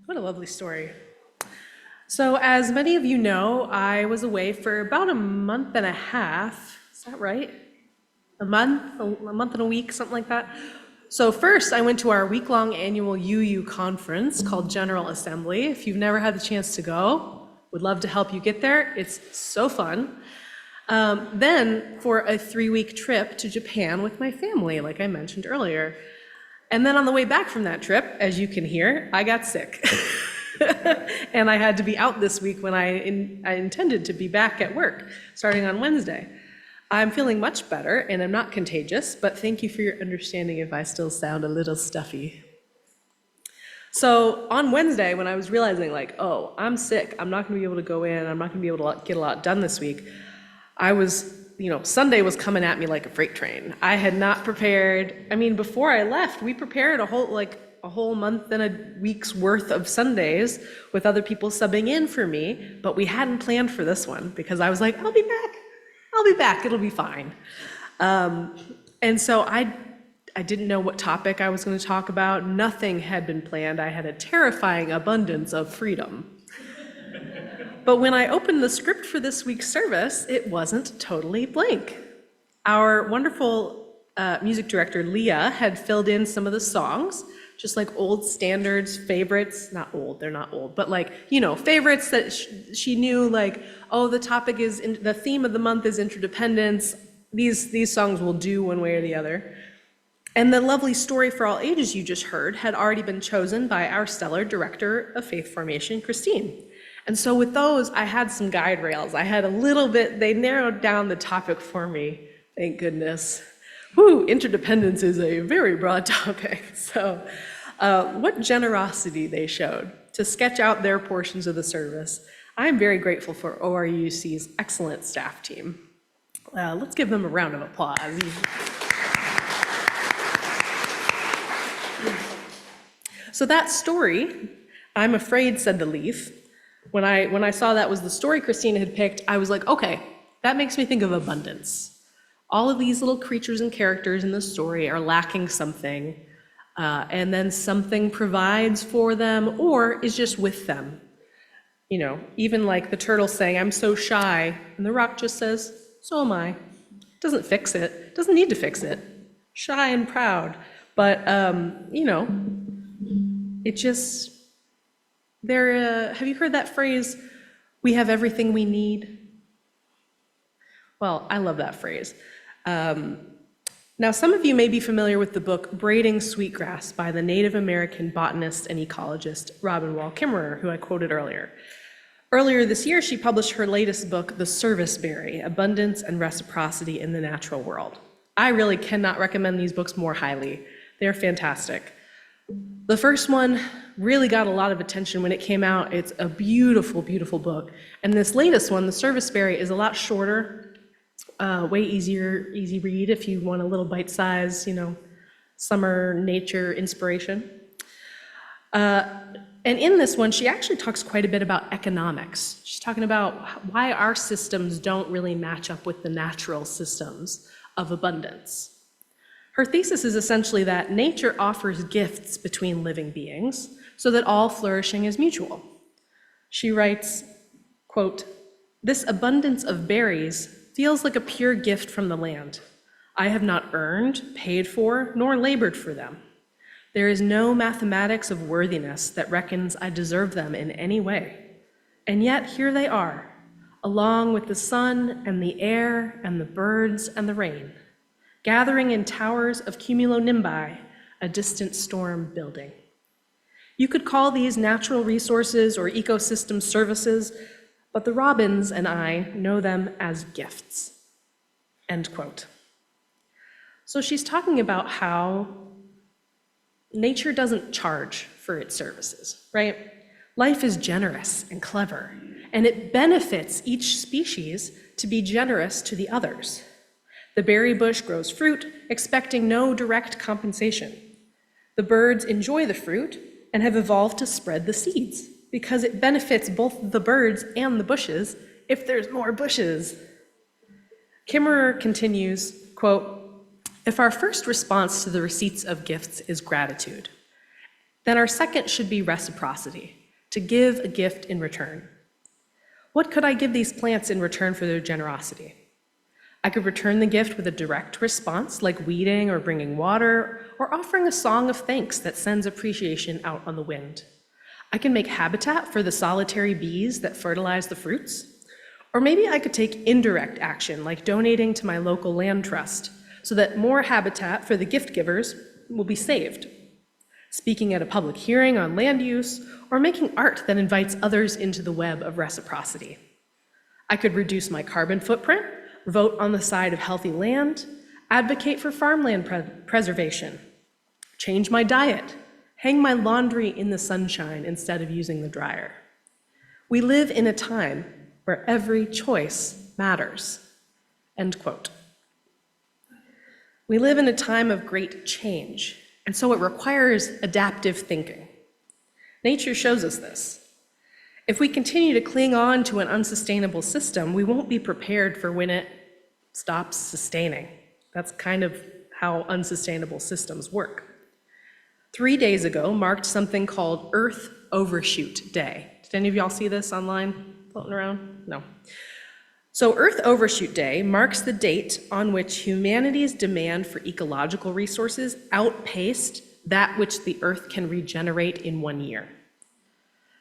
What a lovely story. So as many of you know, I was away for about a month and a half. Is that right? A month and a week, something like that. So first, I went to our week-long annual UU conference called General Assembly. If you've never had the chance to go, would love to help you get there. It's so fun. Then for a 3-week trip to Japan with my family, like I mentioned earlier. And then on the way back from that trip, as you can hear, I got sick. And I had to be out this week when I intended to be back at work, starting on Wednesday. I'm feeling much better and I'm not contagious, but thank you for your understanding if I still sound a little stuffy. So on Wednesday, when I was realizing like, oh, I'm sick, I'm not gonna be able to go in, I'm not gonna be able to get a lot done this week, Sunday was coming at me like a freight train. I had not prepared. I mean, before I left, we prepared a whole month and a week's worth of Sundays with other people subbing in for me, but we hadn't planned for this one because I was like, I'll be back, it'll be fine. And so I didn't know what topic I was going to talk about. Nothing had been planned. I had a terrifying abundance of freedom. But when I opened the script for this week's service, it wasn't totally blank. Our wonderful music director, Leah, had filled in some of the songs, just like old standards, favorites, not old, they're not old, but like, favorites that she knew, like, oh, the theme of the month is Interdependence. These songs will do one way or the other. And the lovely story for all ages you just heard had already been chosen by our stellar director of faith formation, Christine. And so with those, I had some guide rails. I had a little bit, they narrowed down the topic for me, thank goodness. Whew, interdependence is a very broad topic. So what generosity they showed to sketch out their portions of the service. I'm very grateful for ORUC's excellent staff team. Let's give them a round of applause. So that story, I'm afraid, said the leaf. When I saw that was the story Christina had picked, I was like, okay, that makes me think of abundance. All of these little creatures and characters in the story are lacking something, and then something provides for them or is just with them. Even like the turtle saying, I'm so shy, and the rock just says, so am I. Doesn't fix it, doesn't need to fix it. Shy and proud, but it just, have you heard that phrase, we have everything we need? Well, I love that phrase. Now, some of you may be familiar with the book Braiding Sweetgrass by the Native American botanist and ecologist Robin Wall Kimmerer, who I quoted earlier. Earlier this year, she published her latest book, The Serviceberry: Abundance and Reciprocity in the Natural World. I really cannot recommend these books more highly. They're fantastic. The first one really got a lot of attention when it came out. It's a beautiful, beautiful book. And this latest one, The Serviceberry, is a lot shorter, way easy read if you want a little bite-size, summer nature inspiration. And in this one, she actually talks quite a bit about economics. She's talking about why our systems don't really match up with the natural systems of abundance. Her thesis is essentially that nature offers gifts between living beings so that all flourishing is mutual. She writes, quote, "This abundance of berries feels like a pure gift from the land. I have not earned, paid for, nor labored for them. There is no mathematics of worthiness that reckons I deserve them in any way. And yet here they are, along with the sun and the air and the birds and the rain, gathering in towers of cumulonimbi, a distant storm building. You could call these natural resources or ecosystem services, but the robins and I know them as gifts." End quote. So she's talking about how nature doesn't charge for its services, right? Life is generous and clever, and it benefits each species to be generous to the others. The berry bush grows fruit, expecting no direct compensation. The birds enjoy the fruit and have evolved to spread the seeds because it benefits both the birds and the bushes if there's more bushes. Kimmerer continues, quote, "If our first response to the receipts of gifts is gratitude, then our second should be reciprocity, to give a gift in return. What could I give these plants in return for their generosity? I could return the gift with a direct response, like weeding or bringing water, or offering a song of thanks that sends appreciation out on the wind. I can make habitat for the solitary bees that fertilize the fruits. Or maybe I could take indirect action, like donating to my local land trust, so that more habitat for the gift givers will be saved. Speaking at a public hearing on land use, or making art that invites others into the web of reciprocity. I could reduce my carbon footprint, vote on the side of healthy land, advocate for farmland preservation, change my diet, hang my laundry in the sunshine instead of using the dryer. We live in a time where every choice matters, end quote. We live in a time of great change, and so it requires adaptive thinking. Nature shows us this. If we continue to cling on to an unsustainable system, we won't be prepared for when it stops sustaining. That's kind of how unsustainable systems work. 3 days ago marked something called Earth Overshoot Day. Did any of y'all see this online floating around? No. So Earth Overshoot Day marks the date on which humanity's demand for ecological resources outpaced that which the Earth can regenerate in 1 year.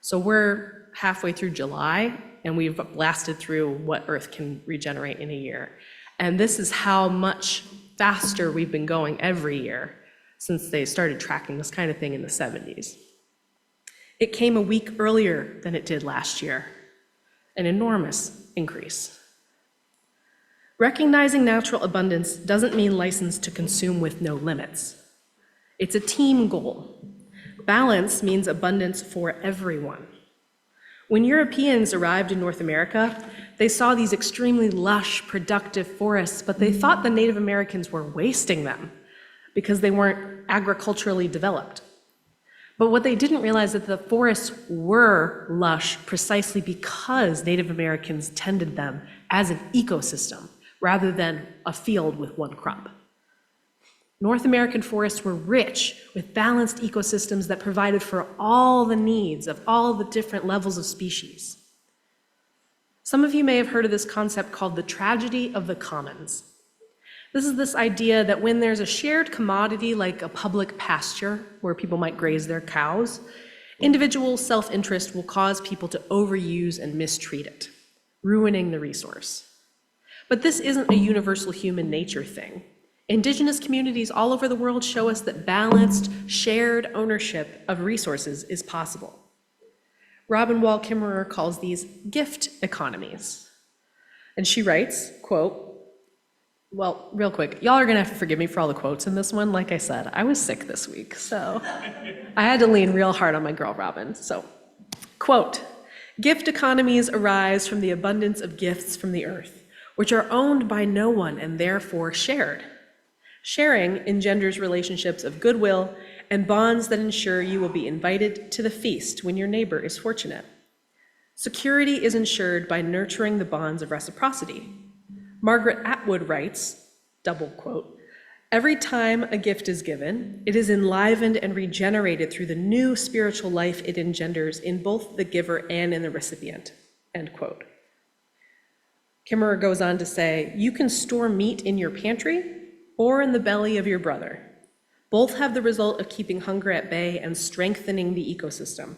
So we're halfway through July, and we've blasted through what Earth can regenerate in a year. And this is how much faster we've been going every year since they started tracking this kind of thing in the 70s. It came a week earlier than it did last year, an enormous increase. Recognizing natural abundance doesn't mean license to consume with no limits. It's a team goal. Balance means abundance for everyone. When Europeans arrived in North America, they saw these extremely lush, productive forests, but they thought the Native Americans were wasting them because they weren't agriculturally developed. But what they didn't realize is that the forests were lush precisely because Native Americans tended them as an ecosystem rather than a field with one crop. North American forests were rich with balanced ecosystems that provided for all the needs of all the different levels of species. Some of you may have heard of this concept called the tragedy of the commons. This is this idea that when there's a shared commodity like a public pasture where people might graze their cows, individual self-interest will cause people to overuse and mistreat it, ruining the resource. But this isn't a universal human nature thing. Indigenous communities all over the world show us that balanced, shared ownership of resources is possible. Robin Wall Kimmerer calls these gift economies. And she writes, quote, well, real quick, y'all are gonna have to forgive me for all the quotes in this one. Like I said, I was sick this week, so I had to lean real hard on my girl Robin. So, quote, gift economies arise from the abundance of gifts from the earth, which are owned by no one and therefore shared. Sharing engenders relationships of goodwill and bonds that ensure you will be invited to the feast when your neighbor is fortunate. Security is ensured by nurturing the bonds of reciprocity. Margaret Atwood writes, double quote, every time a gift is given, it is enlivened and regenerated through the new spiritual life it engenders in both the giver and in the recipient, end quote. Kimmerer goes on to say, you can store meat in your pantry or in the belly of your brother. Both have the result of keeping hunger at bay and strengthening the ecosystem,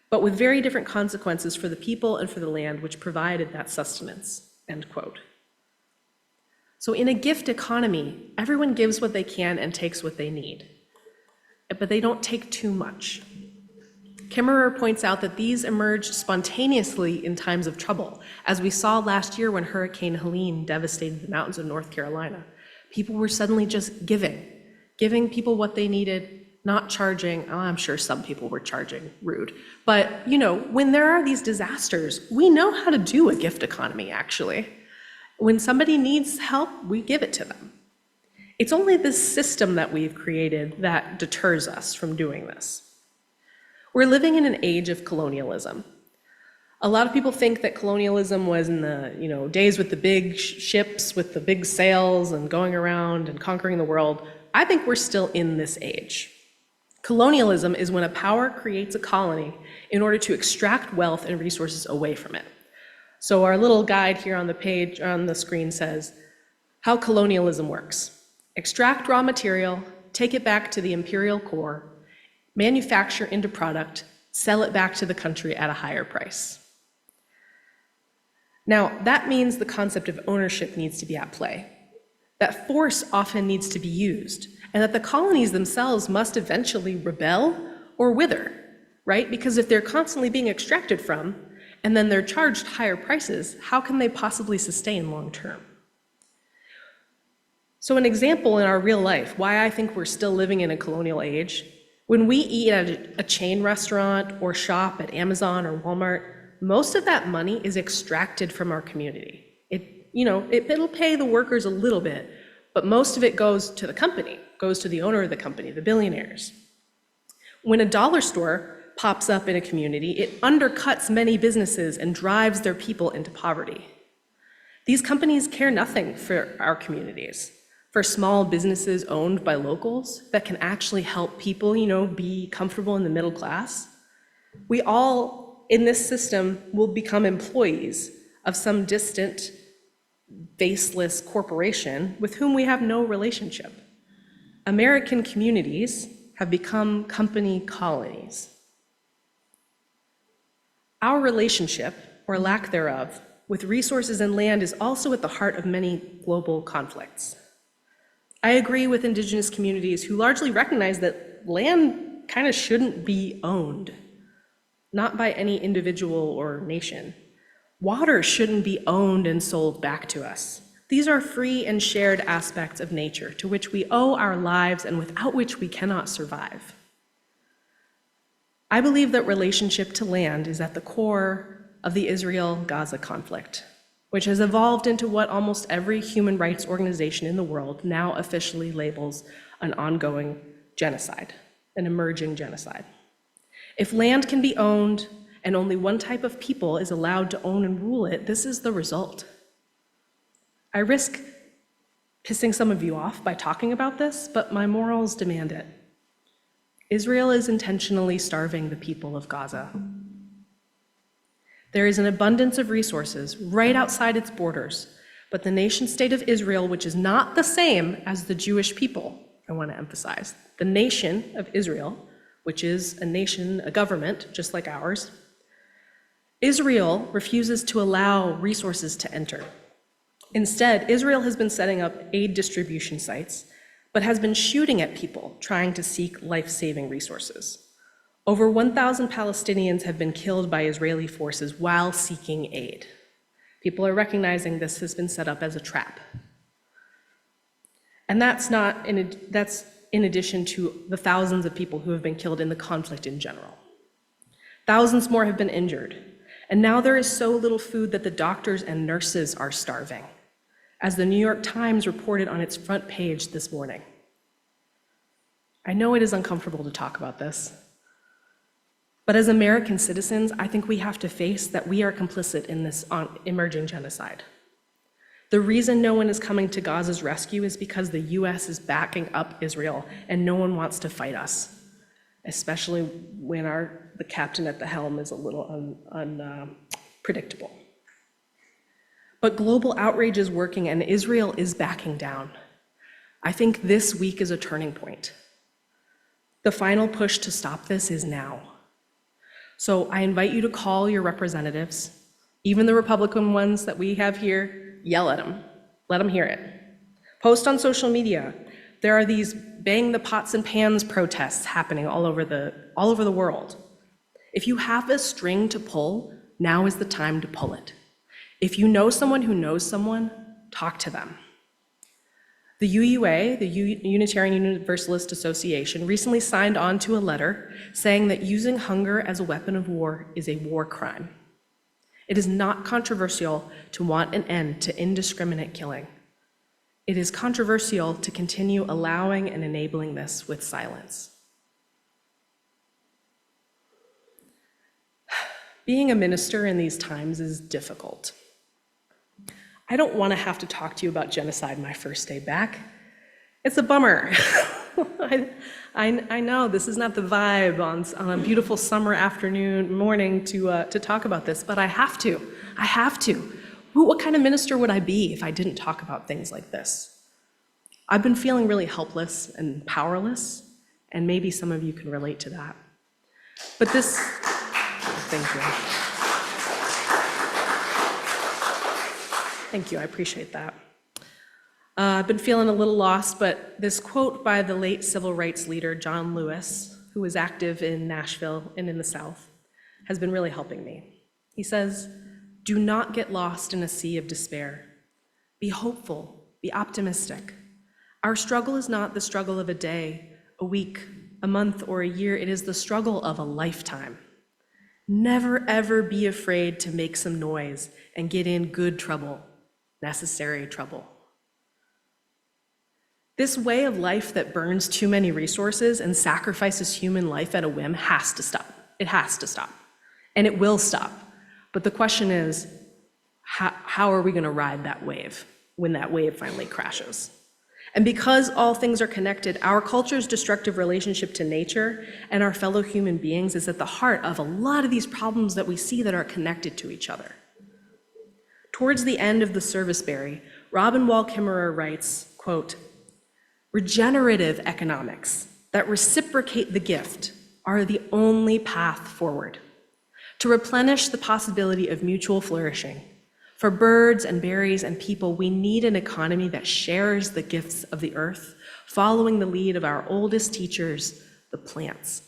but with very different consequences for the people and for the land which provided that sustenance, end quote. So in a gift economy, everyone gives what they can and takes what they need, but they don't take too much. Kimmerer points out that these emerge spontaneously in times of trouble, as we saw last year when Hurricane Helene devastated the mountains of North Carolina. People were suddenly just giving people what they needed, not charging. Oh, I'm sure some people were charging, rude. But when there are these disasters, we know how to do a gift economy, actually. When somebody needs help, we give it to them. It's only this system that we've created that deters us from doing this. We're living in an age of colonialism. A lot of people think that colonialism was in the days with the big ships, with the big sails and going around and conquering the world. I think we're still in this age. Colonialism is when a power creates a colony in order to extract wealth and resources away from it. So our little guide here on the page, on the screen says, how colonialism works. Extract raw material, take it back to the imperial core, manufacture into product, sell it back to the country at a higher price. Now, that means the concept of ownership needs to be at play, that force often needs to be used, and that the colonies themselves must eventually rebel or wither, right? Because if they're constantly being extracted from, and then they're charged higher prices, how can they possibly sustain long term? So an example in our real life, why I think we're still living in a colonial age, when we eat at a chain restaurant or shop at Amazon or Walmart, most of that money is extracted from our community. It'll pay the workers a little bit, but most of it goes to the company, goes to the owner of the company, the billionaires. When a dollar store pops up in a community, it undercuts many businesses and drives their people into poverty. These companies care nothing for our communities, for small businesses owned by locals that can actually help people, be comfortable in the middle class. We all, in this system, will become employees of some distant, faceless corporation with whom we have no relationship. American communities have become company colonies. Our relationship, or lack thereof, with resources and land is also at the heart of many global conflicts. I agree with indigenous communities who largely recognize that land kind of shouldn't be owned, not by any individual or nation. Water shouldn't be owned and sold back to us. These are free and shared aspects of nature to which we owe our lives and without which we cannot survive. I believe that relationship to land is at the core of the Israel-Gaza conflict, which has evolved into what almost every human rights organization in the world now officially labels an ongoing genocide, an emerging genocide. If land can be owned and only one type of people is allowed to own and rule it, this is the result. I risk pissing some of you off by talking about this, but my morals demand it. Israel is intentionally starving the people of Gaza. There is an abundance of resources right outside its borders, but the nation-state of Israel, which is not the same as the Jewish people, I want to emphasize, the nation of Israel, which is a nation, a government, just like ours, Israel refuses to allow resources to enter. Instead, Israel has been setting up aid distribution sites, but has been shooting at people trying to seek life-saving resources. Over 1,000 Palestinians have been killed by Israeli forces while seeking aid. People are recognizing this has been set up as a trap. And that's in addition to the thousands of people who have been killed in the conflict in general. Thousands more have been injured. And now there is so little food that the doctors and nurses are starving, as the New York Times reported on its front page this morning. I know it is uncomfortable to talk about this, but as American citizens, I think we have to face that we are complicit in this emerging genocide. The reason no one is coming to Gaza's rescue is because the US is backing up Israel and no one wants to fight us, especially when the captain at the helm is a little unpredictable. But global outrage is working and Israel is backing down. I think this week is a turning point. The final push to stop this is now. So I invite you to call your representatives, even the Republican ones that we have here, yell at them, let them hear it. Post on social media. There are these bang the pots and pans protests happening all over the world. If you have a string to pull, now is the time to pull it. If you know someone who knows someone, talk to them. The UUA, the Unitarian Universalist Association, recently signed on to a letter saying that using hunger as a weapon of war is a war crime. It is not controversial to want an end to indiscriminate killing. It is controversial to continue allowing and enabling this with silence. Being a minister in these times is difficult. I don't want to have to talk to you about genocide my first day back. It's a bummer. I know this is not the vibe on a beautiful summer morning to talk about this, but I have to. I have to. What kind of minister would I be if I didn't talk about things like this? I've been feeling really helpless and powerless, and maybe some of you can relate to that. But this, thank you. Thank you, I appreciate that. I've been feeling a little lost, but this quote by the late civil rights leader, John Lewis, who was active in Nashville and in the South, has been really helping me. He says, "Do not get lost in a sea of despair. Be hopeful, be optimistic. Our struggle is not the struggle of a day, a week, a month, or a year. It is the struggle of a lifetime. Never, ever be afraid to make some noise and get in good trouble, necessary trouble." This way of life that burns too many resources and sacrifices human life at a whim has to stop. It has to stop. And it will stop. But the question is, how are we going to ride that wave when that wave finally crashes? And because all things are connected, our culture's destructive relationship to nature and our fellow human beings is at the heart of a lot of these problems that we see that are connected to each other. Towards the end of the Serviceberry, Robin Wall Kimmerer writes, quote, "Regenerative economics that reciprocate the gift are the only path forward. To replenish the possibility of mutual flourishing, for birds and berries and people, we need an economy that shares the gifts of the earth, following the lead of our oldest teachers, the plants.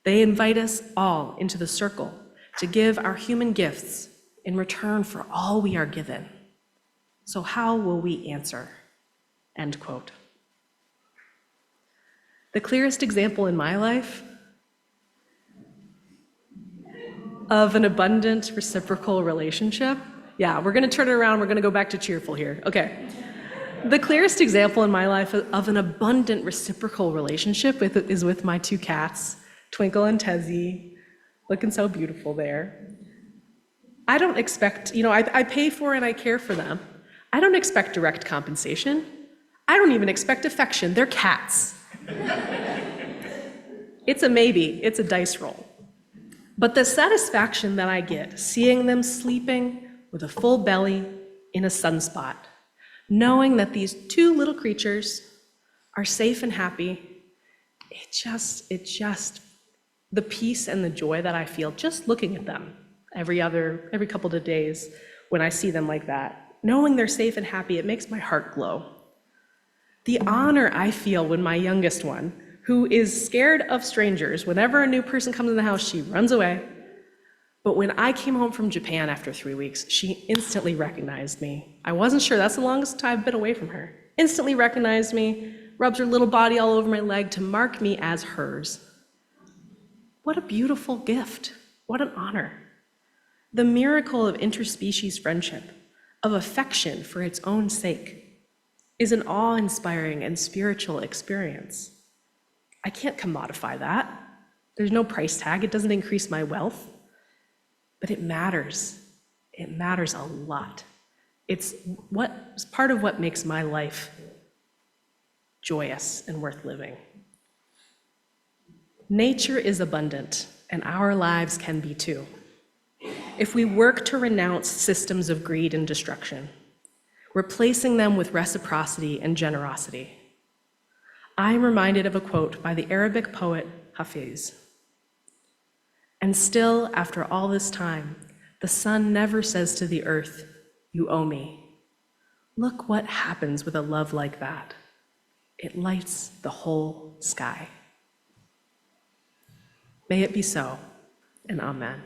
They invite us all into the circle to give our human gifts in return for all we are given. So how will we answer?" End quote. The clearest example in my life of an abundant reciprocal relationship, yeah, we're gonna turn it around, we're gonna go back to cheerful here, okay. The clearest example in my life of an abundant reciprocal relationship is with my two cats, Twinkle and Tezzy, looking so beautiful there. I don't expect, I pay for and I care for them. I don't expect direct compensation. I don't even expect affection, they're cats. It's a maybe, it's a dice roll. But the satisfaction that I get seeing them sleeping with a full belly in a sunspot, knowing that these two little creatures are safe and happy, the peace and the joy that I feel just looking at them every couple of days when I see them like that, knowing they're safe and happy, it makes my heart glow. The honor I feel when my youngest one, who is scared of strangers, whenever a new person comes in the house, she runs away. But when I came home from Japan after 3 weeks, she instantly recognized me. I wasn't sure, that's the longest time I've been away from her. Instantly recognized me, rubs her little body all over my leg to mark me as hers. What a beautiful gift, what an honor. The miracle of interspecies friendship, of affection for its own sake, is an awe-inspiring and spiritual experience. I can't commodify that. There's no price tag, it doesn't increase my wealth, but it matters. It matters a lot. It's part of what makes my life joyous and worth living. Nature is abundant, and our lives can be too, if we work to renounce systems of greed and destruction, replacing them with reciprocity and generosity. I am reminded of a quote by the Arabic poet Hafiz. "And still, after all this time, the sun never says to the earth, 'You owe me.' Look what happens with a love like that. It lights the whole sky." May it be so, and amen.